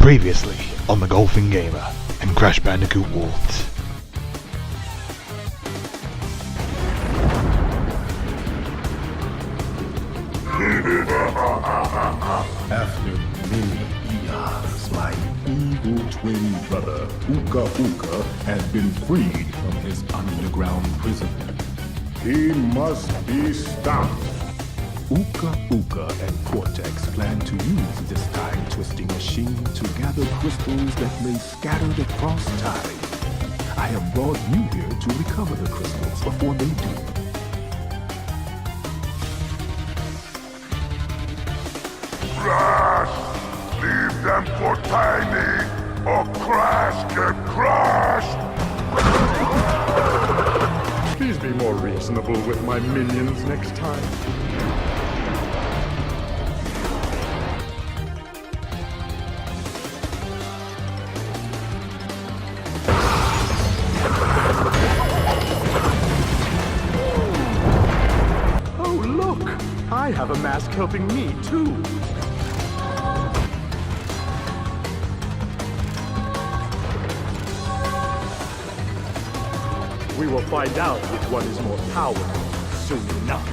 Previously on the Golfing Gamer and Crash Bandicoot Warped. After many eons, my evil twin brother, Uka Uka, had been freed from his underground prison. He must be stopped. Uka Uka and Cortex plan to use this time-twisting machine to gather crystals that lay scattered across time. I have brought you here to recover the crystals before they do. Crash! Leave them for Tiny, or Crash get crushed! Please be more reasonable with my minions next time. Oh, look! I have a mask helping me, too. We will find out which one is more powerful soon enough.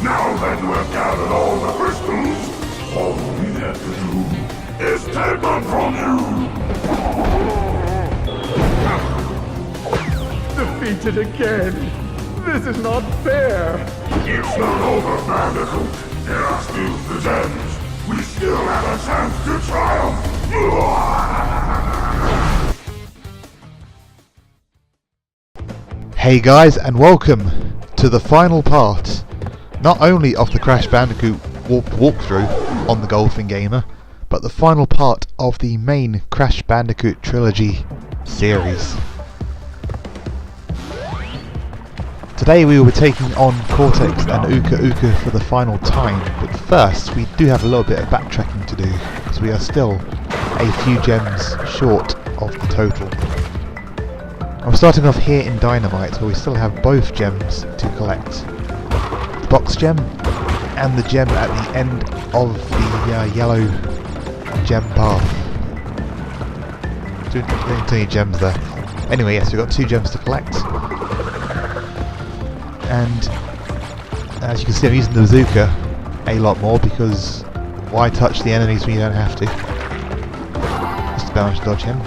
Now that you have gathered all the crystals, all we have to do is take them from you! Defeated again! This is not fair! It's not over, Bandicoot! There are still the gems! We still have a chance to triumph! Hey guys, and welcome to the final part, not only of the Crash Bandicoot walkthrough on the Golfing Gamer, but the final part of the main Crash Bandicoot Trilogy series. Today we will be taking on Cortex and Uka Uka for the final time, but first we do have a little bit of backtracking to do, because we are still a few gems short of the total. I'm starting off here in Dynamite, where we still have both gems to collect. The box gem and the gem at the end of the yellow gem path. Too many gems there. Anyway, yes, we've got 2 gems to collect. And as you can see, I'm using the bazooka a lot more, because why touch the enemies when you don't have to? Just about to dodge him.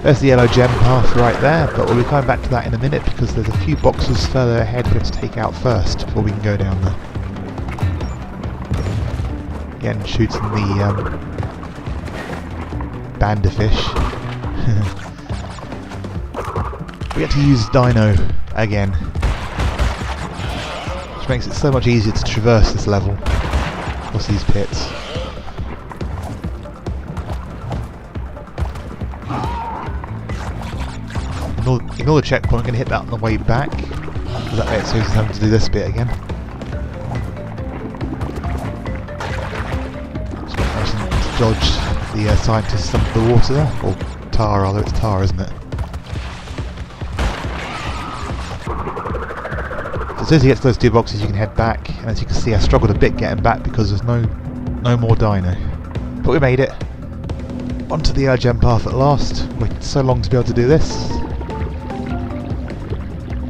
There's the yellow gem path right there, but we'll be coming back to that in a minute because there's a few boxes further ahead we have to take out first before we can go down there. Again, shooting the bandifish. We get to use Dino again, which makes it so much easier to traverse this level across these pits. Ignore the checkpoint, I'm going to hit that on the way back, because that makes it so he's having to do this bit again. So to dodge the scientists under the water there, or tar rather, it's tar, isn't it? So as soon as he gets to those 2 boxes you can head back, and as you can see I struggled a bit getting back because there's no more dino. But we made it. Onto the gem path at last. Waited so long to be able to do this.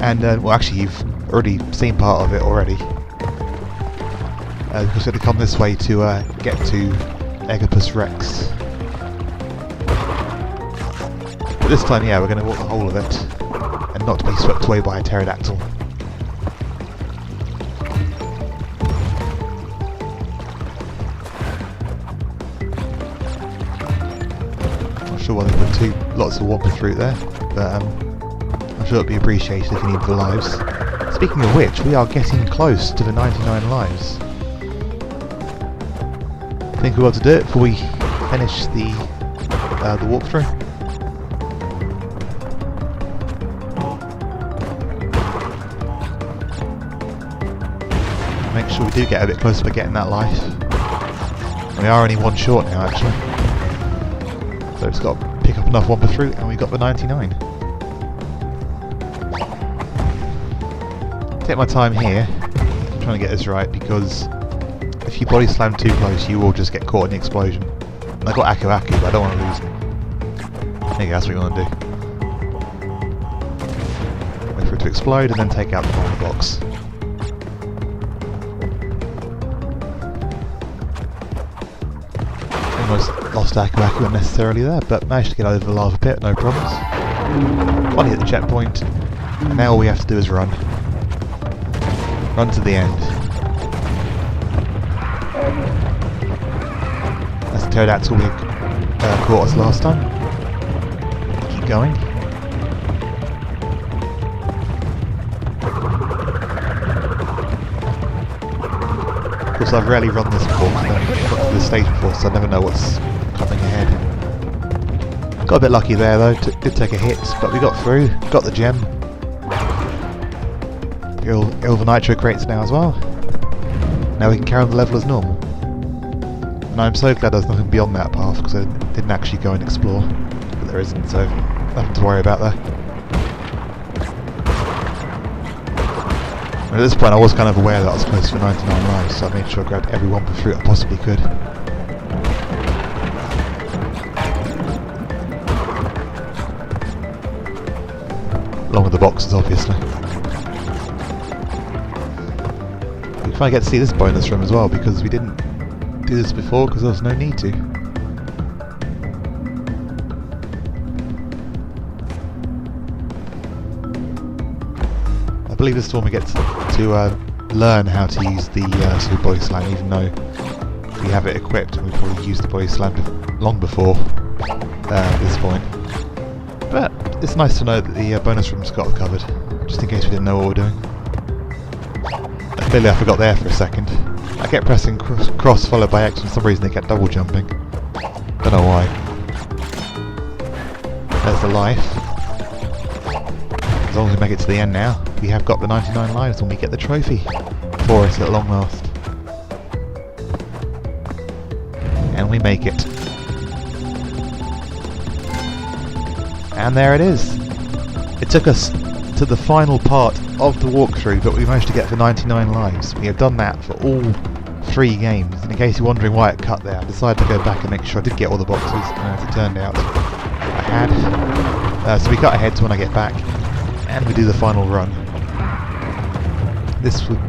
And, well actually you've already seen part of it already. Because we had to come this way to get to Activison Rex. But this time, yeah, we're going to walk the whole of it, and not to be swept away by a pterodactyl. Not sure why they put lots of Whopper fruit there, but I'm sure it'll be appreciated if you need the lives. Speaking of which, we are getting close to the 99 lives. Think we're about to do it before we finish the walkthrough? Make sure we do get a bit closer to getting that life. We are only 1 short now actually. So it's got to pick up enough Whopper fruit and we got the 99. Take my time here, trying to get this right, because if you body slam too close, you will just get caught in the explosion. And I got Aku Aku, but I don't want to lose him. There you go, that's what you want to do. Wait for it to explode and then take out the whole box. Almost lost Aku Aku unnecessarily there, but managed to get over the lava pit, no problems. Finally hit the checkpoint, and now all we have to do is run. Run to the end. That's the pterodactyl we caught us last time. Keep going. Of course, I've rarely run this before, because I've never got to this stage before, so I never know what's coming ahead. Got a bit lucky there though, did take a hit, but we got through, got the gem. All the nitro crates now as well. Now we can carry on the level as normal. And I'm so glad there's nothing beyond that path, because I didn't actually go and explore. But there isn't, so nothing to worry about there. And at this point I was kind of aware that I was close to 99 lives, so I made sure I grabbed every one per fruit I possibly could. Along with the boxes, obviously. We can finally get to see this bonus room as well, because we didn't do this before because there was no need to. I believe this is when we get to learn how to use the super body slam, even though we have it equipped and we've probably used the body slam long before this point. But it's nice to know that the bonus room's got it covered, just in case we didn't know what we're doing. Clearly I forgot there for a second. I kept pressing cross followed by X, and for some reason they kept double jumping. Don't know why. There's the life. As long as we make it to the end now, we have got the 99 lives when we get the trophy for us at long last. And we make it. And there it is. It took us to the final part of the walkthrough, but we managed to get the 99 lives. We have done that for all 3 games, and in case you're wondering why it cut there, I decided to go back and make sure I did get all the boxes, and as it turned out, I had. So we cut ahead to when I get back, and we do the final run. This would,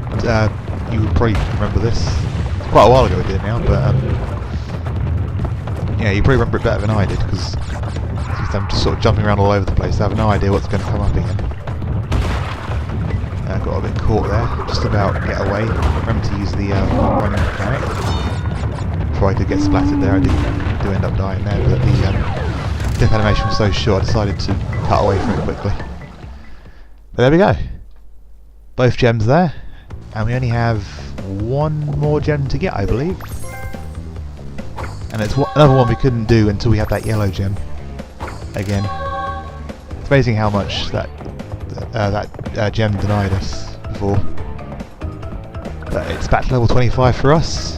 you would probably remember this. It's quite a while ago we did it now, but yeah, you probably remember it better than I did, because I'm just sort of jumping around all over the place. I have no idea what's going to come up again. Got a bit caught there, just about get away. Remember to use the running mechanic. Before I did get splattered there, I do end up dying there, but the death animation was so short I decided to cut away from it quickly. But there we go. Both gems there, and we only have one more gem to get, I believe. And it's another one we couldn't do until we had that yellow gem. Again, it's amazing how much that gem denied us before. But it's back to level 25 for us.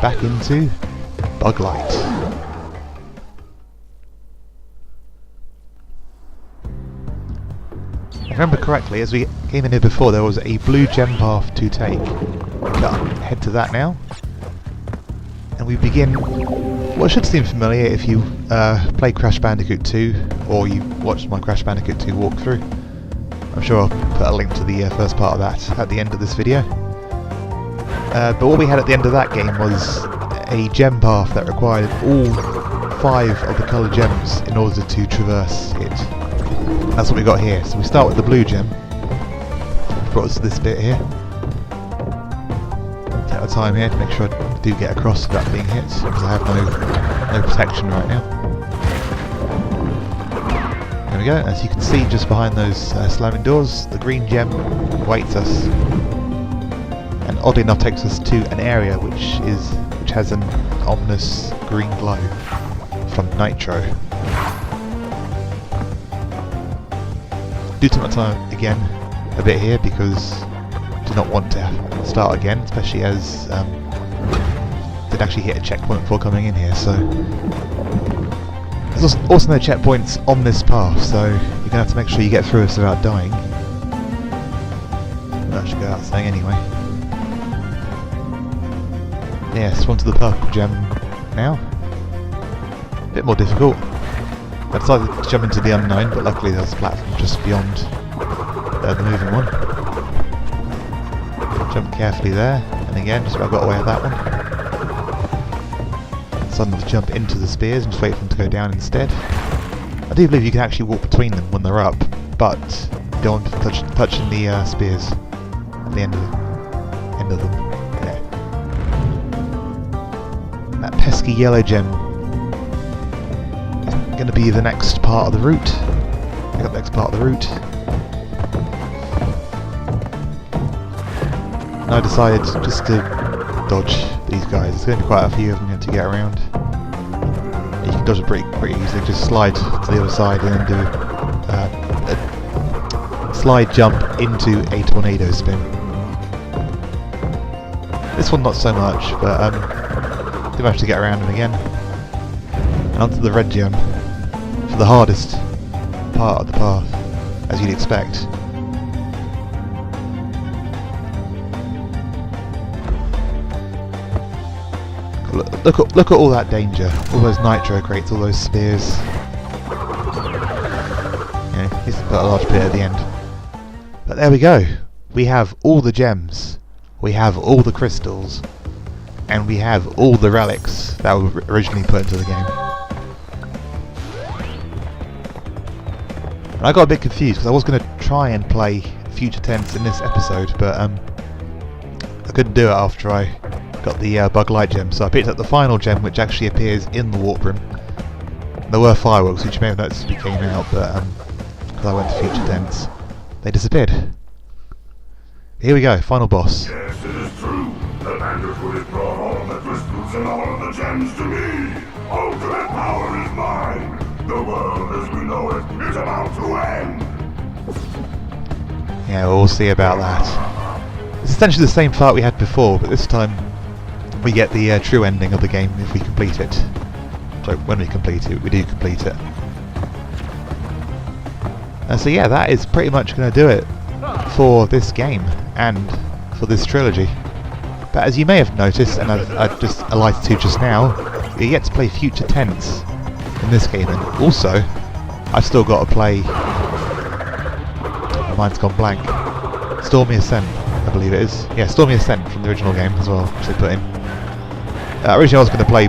Back into Bug Light. If I remember correctly, as we came in here before, there was a blue gem path to take. Head to that now. And we begin what should seem familiar if you play Crash Bandicoot 2, or you watched my Crash Bandicoot 2 walkthrough. I'm sure I'll put a link to the first part of that at the end of this video. But what we had at the end of that game was a gem path that required all 5 of the coloured gems in order to traverse it. And that's what we got here. So we start with the blue gem. Brought us to this bit here. Take our time here to make sure I do get across without being hit, because I have no protection right now. There we go. As you can see, just behind those slamming doors, the green gem awaits us, and oddly enough takes us to an area which has an ominous green glow from Nitro. Do take my time again a bit here because I do not want to start again, especially as did actually hit a checkpoint before coming in here. So there's also no checkpoints on this path, so you're going to have to make sure you get through this without dying. That should go without saying anyway. Yes, onto the purple gem now. A bit more difficult. I decided to jump into the unknown, but luckily there's a platform just beyond the moving one. Jump carefully there, and again, just about got away with that one. Suddenly jump into the spears and just wait for them to go down instead. I do believe you can actually walk between them when they're up, but you don't want to touching the spears at the end of them. Yeah. That pesky yellow gem is going to be the next part of the route. I got the next part of the route. And I decided just to dodge these guys. There's going to be quite a few of them to get around. You can dodge it pretty easily. Just slide to the other side and then do a slide jump into a tornado spin. This one not so much, but did manage to get around him again. And onto the red gem for the hardest part of the path, as you'd expect. Look at all that danger, all those nitro crates, all those spears. Yeah, he's got a large pit at the end. But there we go. We have all the gems, we have all the crystals, and we have all the relics that were originally put into the game. And I got a bit confused because I was going to try and play Future Tense in this episode, but I couldn't do it after I got the bug light gem, so I picked up the final gem, which actually appears in the warp room. There were fireworks, which you may have noticed as we came out, but because I went to Future Tense, they disappeared. Here we go, final boss. Yes, it is true. The Bandicoot has brought all of the crystals and all of the gems to me. Ultimate power is mine. The world as we know it is about to end. Yeah, we'll see about that. It's essentially the same fight we had before, but this time we get the true ending of the game if we complete it. So when we complete it, we do complete it. So yeah, that is pretty much going to do it for this game and for this trilogy. But as you may have noticed, and I've just alighted to just now, you get to play Future Tense in this game, and also I've still got to play, my mind's gone blank, Stormy Ascent, I believe it is. Yeah, Stormy Ascent from the original game as well, which they put in. Originally I was going to play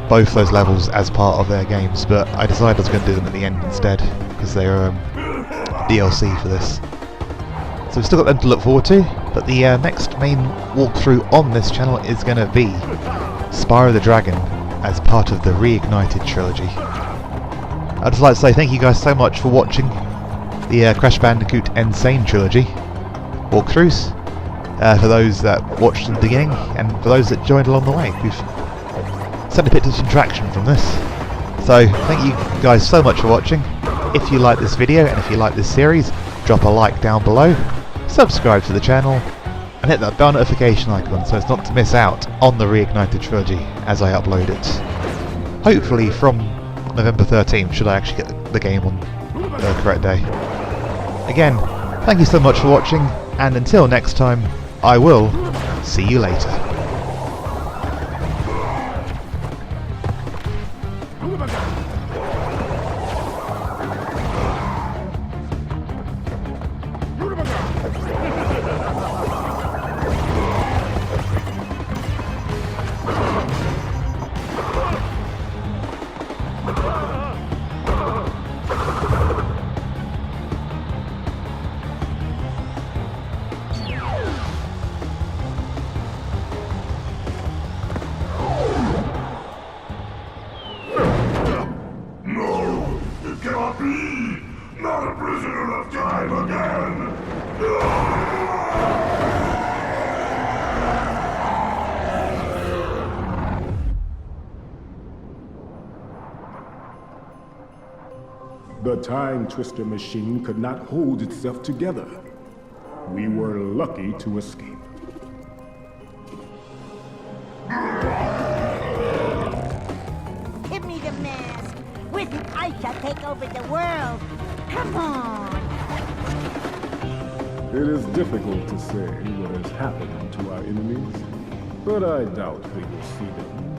both those levels as part of their games, but I decided I was going to do them at the end instead, because they are DLC for this. So we've still got them to look forward to, but the next main walkthrough on this channel is going to be Spyro the Dragon as part of the Reignited Trilogy. I'd just like to say thank you guys so much for watching the Crash Bandicoot N Sane Trilogy walkthroughs. For those that watched in the beginning, and for those that joined along the way. We've certainly picked up some traction from this. So thank you guys so much for watching. If you like this video and if you like this series, drop a like down below, subscribe to the channel, and hit that bell notification icon so as not to miss out on the Reignited Trilogy as I upload it. Hopefully from November 13th, should I actually get the game on the correct day. Again, thank you so much for watching, and until next time, I will see you later. Not a prisoner of time again! The Time Twister machine could not hold itself together. We were lucky to escape. Give me the mask! With it, I shall take over the world! Come on! It is difficult to say what has happened to our enemies. But I doubt we will see them